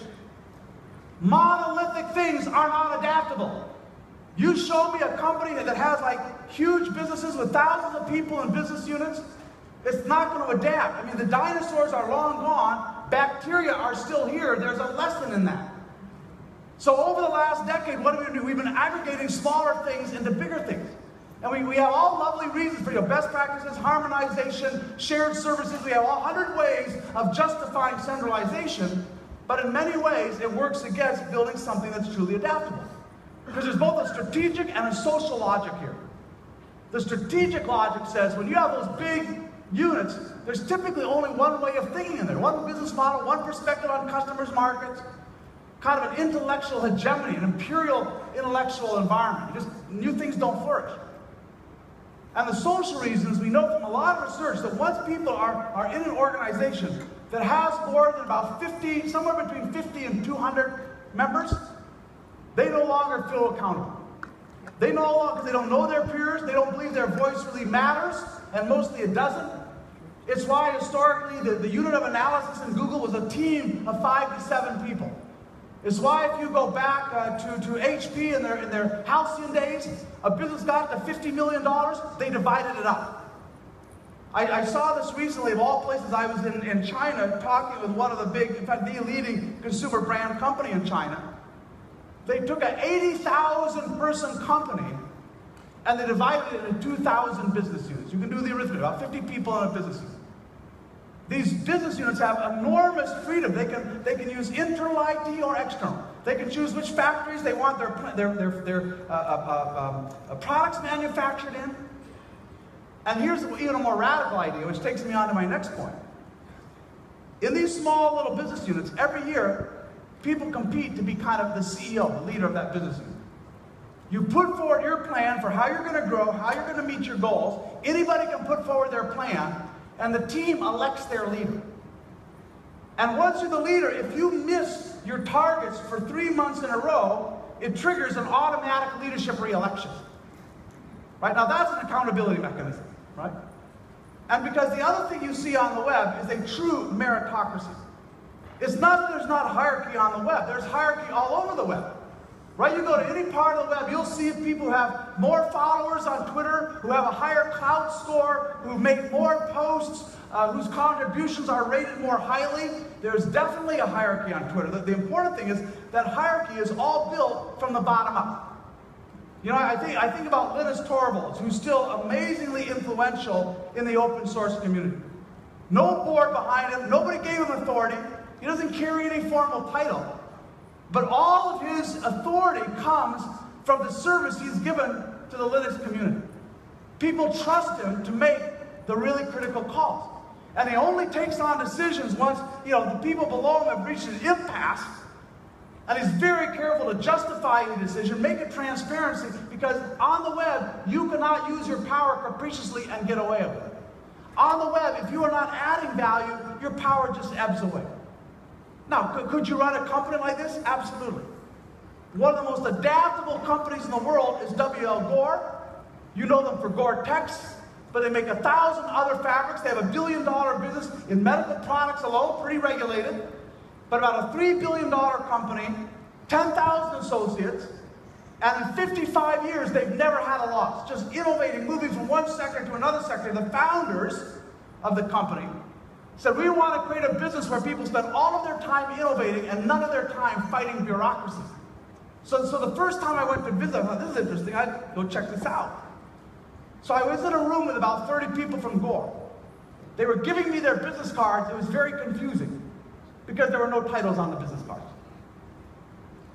Monolithic things are not adaptable. You show me a company that has like huge businesses with thousands of people in business units, it's not going to adapt. I mean, the dinosaurs are long gone, bacteria are still here, there's a lesson in that. So over the last decade, what do? We've been aggregating smaller things into bigger things. And we have all lovely reasons for best practices, harmonization, shared services. We have 100 ways of justifying centralization, but in many ways it works against building something that's truly adaptable. Because there's both a strategic and a social logic here. The strategic logic says when you have those big units, there's typically only one way of thinking in there, one business model, one perspective on customers' markets, kind of an intellectual hegemony, an imperial intellectual environment. Just new things don't flourish. And the social reasons, we know from a lot of research that once people are in an organization that has more than about 50, somewhere between 50 and 200 members, they no longer feel accountable. They no longer, because they don't know their peers, they don't believe their voice really matters, and mostly it doesn't. It's why historically the unit of analysis in Google was a team of 5 to 7 people. It's why if you go back to HP in their halcyon days, a business got to $50 million, they divided it up. I saw this recently, of all places. I was in China talking with one of the big, in fact, the leading consumer brand company in China. They took an 80,000 person company and they divided it into 2,000 business units. You can do the arithmetic, about 50 people in a business unit. These business units have enormous freedom. They can use internal IT or external. They can choose which factories they want their products manufactured in. And here's even a more radical idea, which takes me on to my next point. In these small little business units, every year, people compete to be kind of the CEO, the leader of that business unit. You put forward your plan for how you're going to grow, how you're going to meet your goals. Anybody can put forward their plan, and the team elects their leader. And once you're the leader, if you miss your targets for 3 months in a row, it triggers an automatic leadership re-election. Right? Now that's an accountability mechanism, right? And because the other thing you see on the web is a true meritocracy. It's not that there's not hierarchy on the web. There's hierarchy all over the web. Right? You go to any part of the web, you'll see people who have more followers on Twitter, who have a higher clout score, who make more posts, whose contributions are rated more highly. There's definitely a hierarchy on Twitter. The important thing is that hierarchy is all built from the bottom up. You know, I think about Linus Torvalds, who's still amazingly influential in the open source community. No board behind him, nobody gave him authority. He doesn't carry any formal title. But all of his authority comes from the service he's given to the Linux community. People trust him to make the really critical calls. And he only takes on decisions once, the people below him have reached an impasse. And he's very careful to justify any decision, make it transparency, because on the web, you cannot use your power capriciously and get away with it. On the web, if you are not adding value, your power just ebbs away. Now, could you run a company like this? Absolutely. One of the most adaptable companies in the world is W.L. Gore. You know them for Gore-Tex, but they make 1,000 other fabrics. They have $1 billion business in medical products alone, pretty regulated. But about a $3 billion company, 10,000 associates, and in 55 years, they've never had a loss. Just innovating, moving from one sector to another sector. The founders of the company said, we want to create a business where people spend all of their time innovating and none of their time fighting bureaucracy. So the first time I went to visit, I thought, this is interesting, I'd go check this out. So I was in a room with about 30 people from Gore. They were giving me their business cards. It was very confusing because there were no titles on the business cards.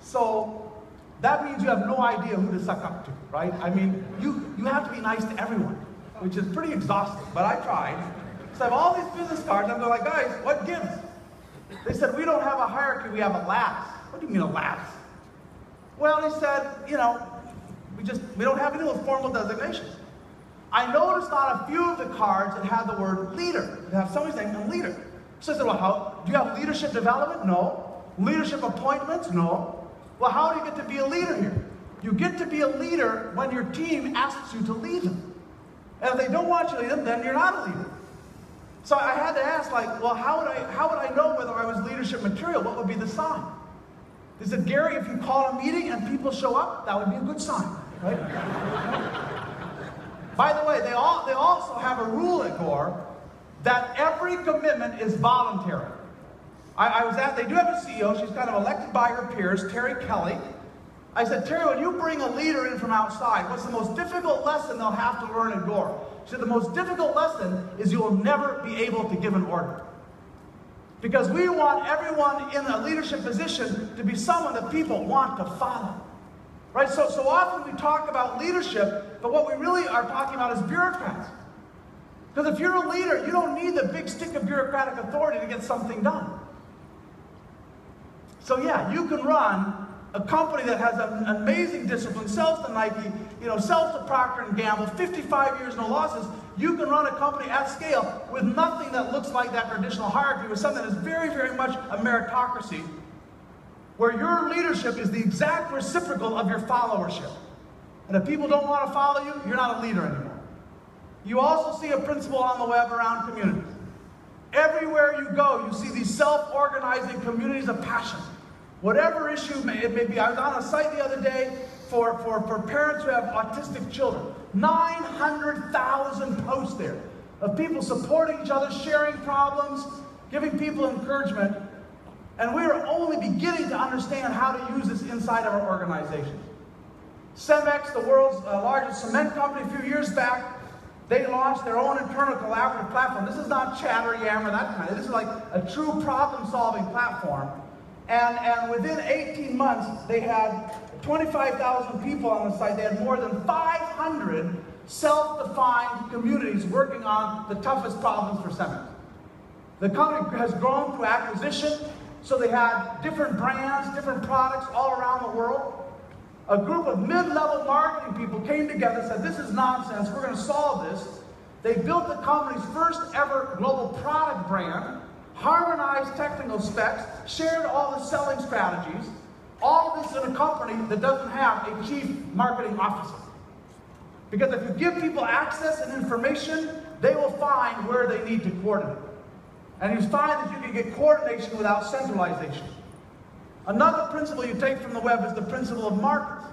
So that means you have no idea who to suck up to, right? I mean, you have to be nice to everyone, which is pretty exhausting, but I tried. So I have all these business cards, and I'm like, guys, what gives? They said, we don't have a hierarchy, we have a lattice. What do you mean a lattice? Well, he said, we don't have any with formal designations. I noticed on a few of the cards it had the word leader. It had somebody saying, I'm leader. So I said, well, do you have leadership development? No. Leadership appointments? No. Well, how do you get to be a leader here? You get to be a leader when your team asks you to lead them. And if they don't want you to lead them, then you're not a leader. So I had to ask, well, how would I know whether I was leadership material? What would be the sign? They said, Gary, if you call a meeting and people show up, that would be a good sign, right? By the way, they also have a rule at Gore that every commitment is voluntary. They do have a CEO, she's kind of elected by her peers, Terry Kelly. I said, Terry, when you bring a leader in from outside, what's the most difficult lesson they'll have to learn at Gore? She said, the most difficult lesson is you will never be able to give an order. Because we want everyone in a leadership position to be someone that people want to follow. Right? So often we talk about leadership, but what we really are talking about is bureaucrats. Because if you're a leader, you don't need the big stick of bureaucratic authority to get something done. So yeah, you can run a company that has an amazing discipline, sells to Nike, sells to Procter & Gamble, 55 years, no losses. You can run a company at scale with nothing that looks like that traditional hierarchy, with something that's very, very much a meritocracy, where your leadership is the exact reciprocal of your followership. And if people don't want to follow you, you're not a leader anymore. You also see a principle on the web around communities. Everywhere you go, you see these self-organizing communities of passion. Whatever issue it may be. I was on a site the other day for parents who have autistic children. 900,000 posts there of people supporting each other, sharing problems, giving people encouragement. And we are only beginning to understand how to use this inside of our organizations. Cemex, the world's largest cement company, a few years back, they launched their own internal collaborative platform. This is not chatter, yammer, that kind of. This is like a true problem-solving platform. And within 18 months, they had 25,000 people on the site. They had more than 500 self-defined communities working on the toughest problems for Cemex. The company has grown through acquisition, so they had different brands, different products all around the world. A group of mid-level marketing people came together and said, this is nonsense, we're going to solve this. They built the company's first ever global product brand, harmonized technical specs, shared all the selling strategies, all of this in a company that doesn't have a chief marketing officer. Because if you give people access and information, they will find where they need to coordinate. And you find that you can get coordination without centralization. Another principle you take from the web is the principle of markets.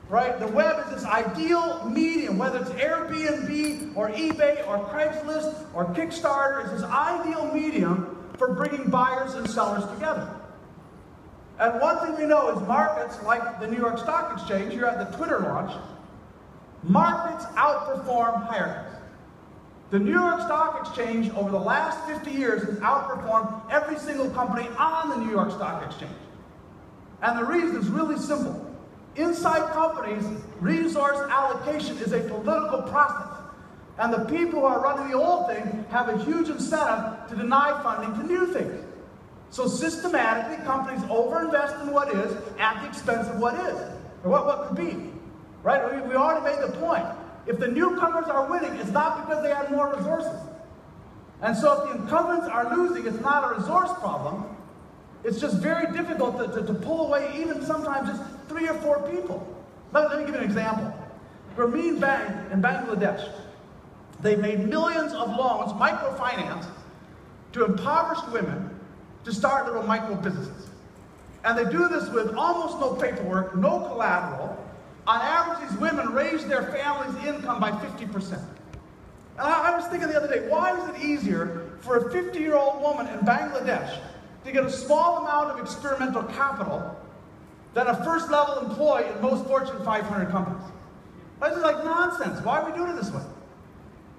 Right? The web is this ideal medium, whether it's Airbnb or eBay or Craigslist or Kickstarter, it's this ideal medium for bringing buyers and sellers together. And one thing we know is markets, like the New York Stock Exchange, you're at the Twitter launch, markets outperform hierarchies. The New York Stock Exchange over the last 50 years has outperformed every single company on the New York Stock Exchange. And the reason is really simple. Inside companies, resource allocation is a political process. And the people who are running the old thing have a huge incentive to deny funding to new things. So systematically, companies overinvest in what is at the expense of what is, or what could be. Right? We already made the point. If the newcomers are winning, it's not because they have more resources. And so if the incumbents are losing, it's not a resource problem. It's just very difficult to pull away even sometimes just 3 or 4 people. Let me give you an example. Grameen Bank in Bangladesh, they made millions of loans, microfinance, to impoverished women to start little micro businesses. And they do this with almost no paperwork, no collateral. On average, these women raise their family's income by 50%. And I was thinking the other day, why is it easier for a 50-year-old woman in Bangladesh to get a small amount of experimental capital than a first-level employee in most Fortune 500 companies? This is like nonsense. Why are we doing it this way?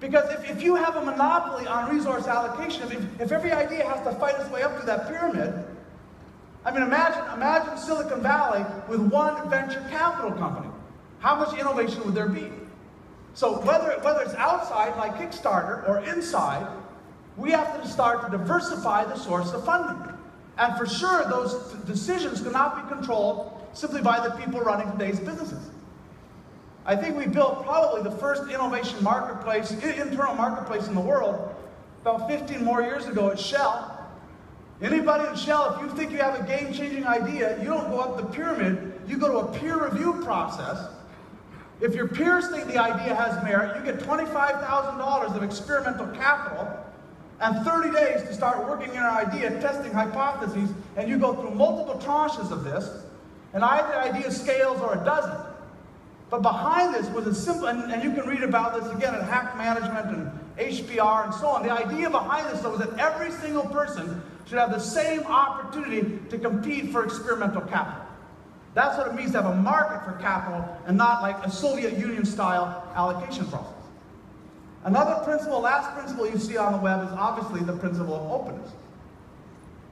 Because if you have a monopoly on resource allocation, if every idea has to fight its way up through that pyramid, I mean, imagine Silicon Valley with one venture capital company. How much innovation would there be? So whether it's outside, like Kickstarter, or inside, we have to start to diversify the source of funding. And for sure, those decisions cannot be controlled simply by the people running today's businesses. I think we built probably the first innovation marketplace, internal marketplace in the world, about 15 more years ago at Shell. Anybody in Shell, if you think you have a game-changing idea, you don't go up the pyramid, you go to a peer review process. If your peers think the idea has merit, you get $25,000 of experimental capital and 30 days to start working on your idea, testing hypotheses, and you go through multiple tranches of this, and either the idea scales or it doesn't. But behind this was a simple, and you can read about this again at Hack Management and HBR and so on. The idea behind this, though, was that every single person should have the same opportunity to compete for experimental capital. That's what it means to have a market for capital and not like a Soviet Union-style allocation process. Another principle, last principle you see on the web is obviously the principle of openness.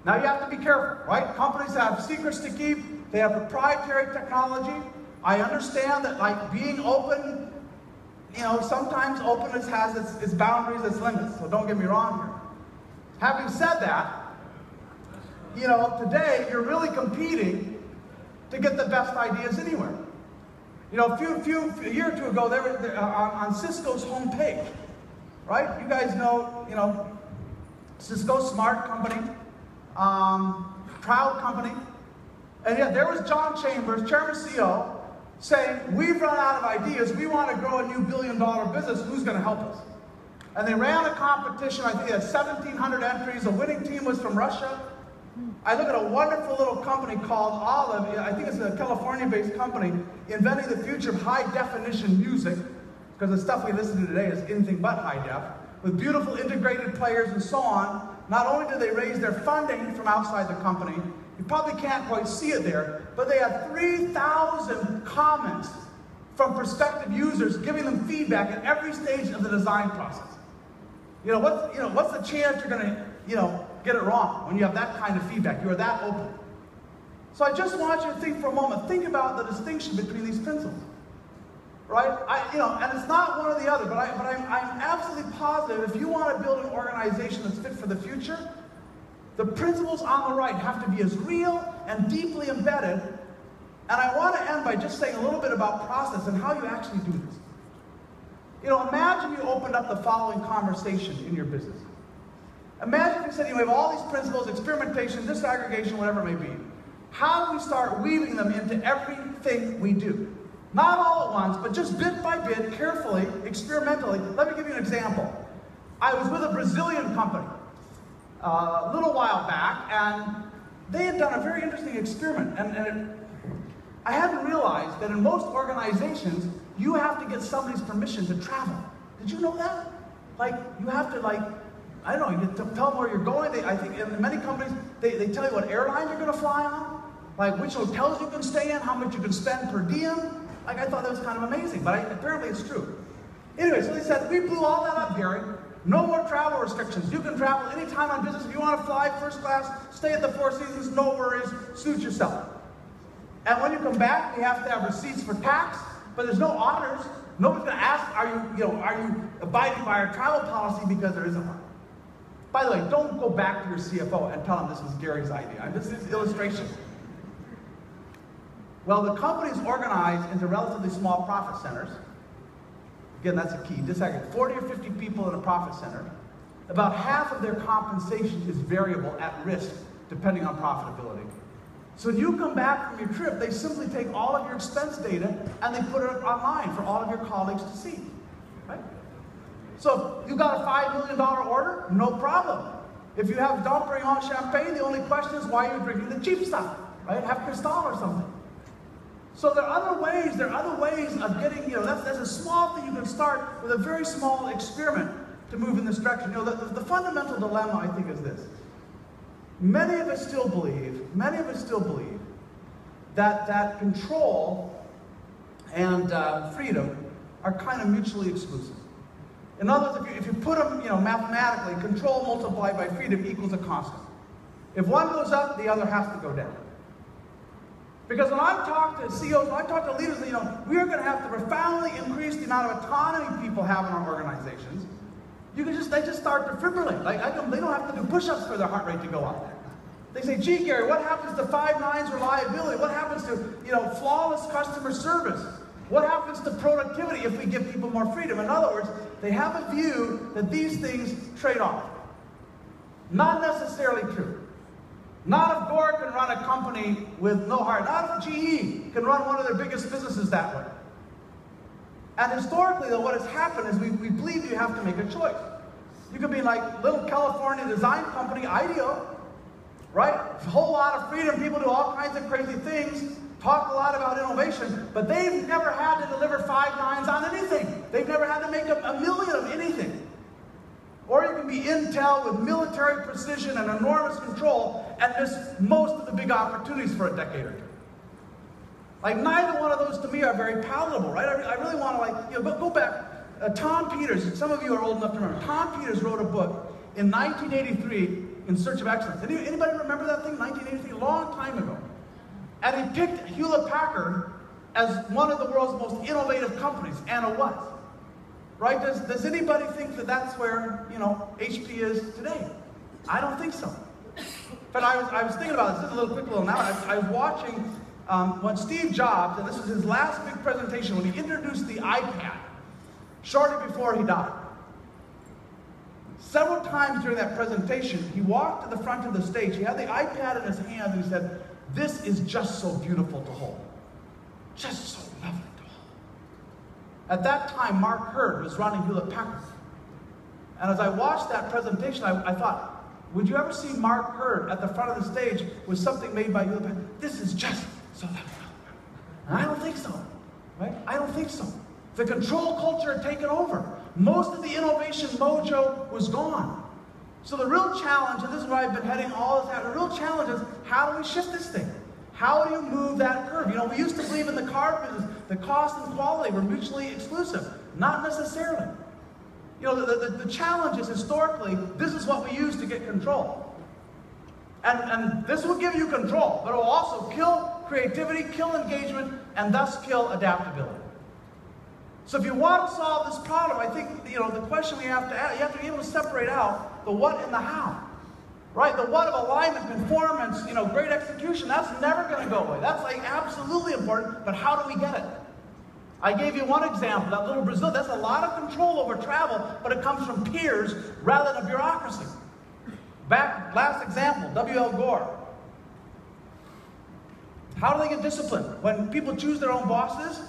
Now you have to be careful, right? Companies have secrets to keep, they have proprietary technology. I understand that like being open, sometimes openness has its boundaries, its limits, so don't get me wrong here. Having said that, today you're really competing to get the best ideas anywhere. You know, a year or two ago, they were on Cisco's homepage, right? You guys know, Cisco, smart company, proud company. And yet there was John Chambers, chairman CEO, saying, we've run out of ideas, we want to grow a new billion-dollar business, who's going to help us? And they ran a competition, I think they had 1,700 entries, the winning team was from Russia. I look at a wonderful little company called Olive, I think it's a California-based company, inventing the future of high-definition music, because the stuff we listen to today is anything but high-def, with beautiful integrated players and so on. Not only did they raise their funding from outside the company, you probably can't quite see it there, but they had 3,000 comments from prospective users giving them feedback at every stage of the design process. What's the chance you're going to, get it wrong when you have that kind of feedback? You are that open. So I just want you to think for a moment. Think about the distinction between these principles, right? And it's not one or the other, but I'm absolutely positive if you want to build an organization that's fit for the future, the principles on the right have to be as real and deeply embedded. And I want to end by just saying a little bit about process and how you actually do this. Imagine you opened up the following conversation in your business. Imagine you said you have all these principles, experimentation, disaggregation, whatever it may be. How do we start weaving them into everything we do? Not all at once, but just bit by bit, carefully, experimentally. Let me give you an example. I was with a Brazilian company a little while back, and they had done a very interesting experiment. I hadn't realized that in most organizations, you have to get somebody's permission to travel. Did you know that? You have to, I don't know, you tell them where you're going. I think in many companies, they tell you what airline you're going to fly on, which hotels you can stay in, how much you can spend per diem. I thought that was kind of amazing, but apparently it's true. Anyway, so they said, we blew all that up, Gary. No more travel restrictions. You can travel anytime on business. If you want to fly first class, stay at the Four Seasons, no worries, suit yourself. And when you come back, you have to have receipts for tax, but there's no auditors. Nobody's going to ask, are you abiding by our travel policy, because there isn't one. By the way, don't go back to your CFO and tell him this was Gary's idea. This is an illustration. Well, the company's organized into relatively small profit centers. Again, that's a key. Disaggregate 40 or 50 people in a profit center. About half of their compensation is variable at risk, depending on profitability. So when you come back from your trip, they simply take all of your expense data and they put it online for all of your colleagues to see. Right? So you got a $5 million order, no problem. If you have Dom Perignon champagne, the only question is why you're drinking the cheap stuff, right? Have Cristal or something. So there are other ways of getting, that's a small thing you can start with a very small experiment to move in this direction. The fundamental dilemma, I think, is this. Many of us still believe that control and freedom are kind of mutually exclusive. In other words, if you put them, mathematically, control multiplied by freedom equals a constant. If one goes up, the other has to go down. Because when I talk to CEOs, when I talk to leaders, we are going to have to profoundly increase the amount of autonomy people have in our organizations. They just start to fibrillate. They don't have to do push-ups for their heart rate to go up. They say, gee, Gary, what happens to 5 nines reliability? What happens to, flawless customer service? What happens to productivity if we give people more freedom? In other words, they have a view that these things trade off. Not necessarily true. Not if Gore can run a company with no heart. Not if GE can run one of their biggest businesses that way. And historically, though, what has happened is we believe you have to make a choice. You could be like little California design company, IDEO, right? A whole lot of freedom. People do all kinds of crazy things, talk a lot about innovation, but they've never had to deliver 5 nines on anything. They've never had to make a million of anything. Or you can be Intel with military precision and enormous control and miss most of the big opportunities for a decade or two. Neither one of those to me are very palatable, right? I really want to go back. Tom Peters, some of you are old enough to remember. Tom Peters wrote a book in 1983, In Search of Excellence. Anybody remember that thing? 1983, a long time ago. And he picked Hewlett-Packard as one of the world's most innovative companies, and it was. Right? Does anybody think that that's where, HP is today? I don't think so. But I was thinking about this. This is a quick little now. I was watching when Steve Jobs, and this is his last big presentation, when he introduced the iPad, shortly before he died. Several times during that presentation, he walked to the front of the stage. He had the iPad in his hand, and he said, "This is just so beautiful to hold. Just so lovely to hold." At that time, Mark Hurd was running Hewlett-Packard. And as I watched that presentation, I thought, would you ever see Mark Hurd at the front of the stage with something made by Hewlett-Packard? This is just so lovely. And I don't think so, right? I don't think so. The control culture had taken over. Most of the innovation mojo was gone. So the real challenge, and this is where I've been heading all this out, the real challenge is, how do we shift this thing? How do you move that curve? You know, we used to believe in the car business, the cost and quality were mutually exclusive. Not necessarily. You know, the challenge is, historically, this is what we use to get control. And this will give you control, but it will also kill creativity, kill engagement, and thus kill adaptability. So if you want to solve this problem, I think, you know, the question we have to ask, you have to be able to separate out the what and the how. Right? The what of alignment, conformance, you know, great execution, that's never going to go away. That's like absolutely important, but how do we get it? I gave you one example, that little Brazil, that's a lot of control over travel, but it comes from peers rather than a bureaucracy. Last example, W.L. Gore. How do they get disciplined? When people choose their own bosses?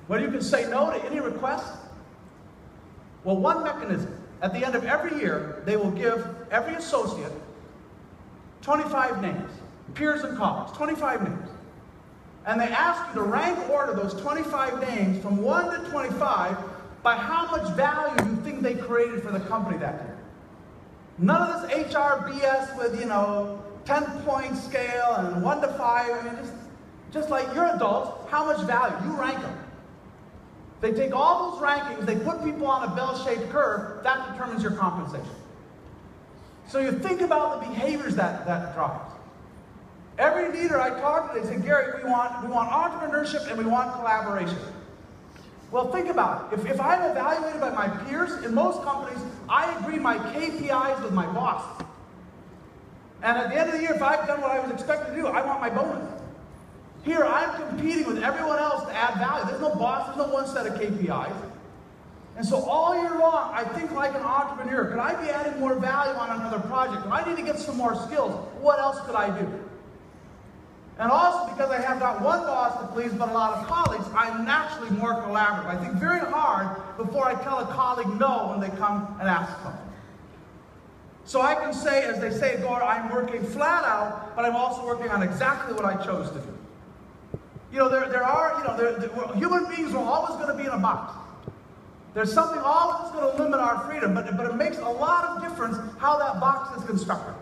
When you can say no to any request? Well, one mechanism. At the end of every year, they will give every associate 25 names, peers and colleagues, 25 names. And they ask you to rank order those 25 names from 1 to 25 by how much value you think they created for the company that year. None of this HR BS with, you know, 10-point scale and 1 to 5. I mean, just like you're adults, how much value? You rank them. They take all those rankings, they put people on a bell-shaped curve, that determines your compensation. So you think about the behaviors that drives. Every leader I talk to, they say, "Gary, we want entrepreneurship and we want collaboration." Well, think about it. If I'm evaluated by my peers, in most companies, I agree my KPIs with my boss. And at the end of the year, if I've done what I was expected to do, I want my bonus. Here, I'm competing with everyone else to add value. There's no boss, there's no one set of KPIs. And so all year long, I think like an entrepreneur. Could I be adding more value on another project? Do I need to get some more skills? What else could I do? And also, because I have not one boss to please, but a lot of colleagues, I'm naturally more collaborative. I think very hard before I tell a colleague no when they come and ask something. So I can say, as they say, Gore, I'm working flat out, but I'm also working on exactly what I chose to do. You know, human beings are always going to be in a box. There's something always going to limit our freedom, but it makes a lot of difference how that box is constructed.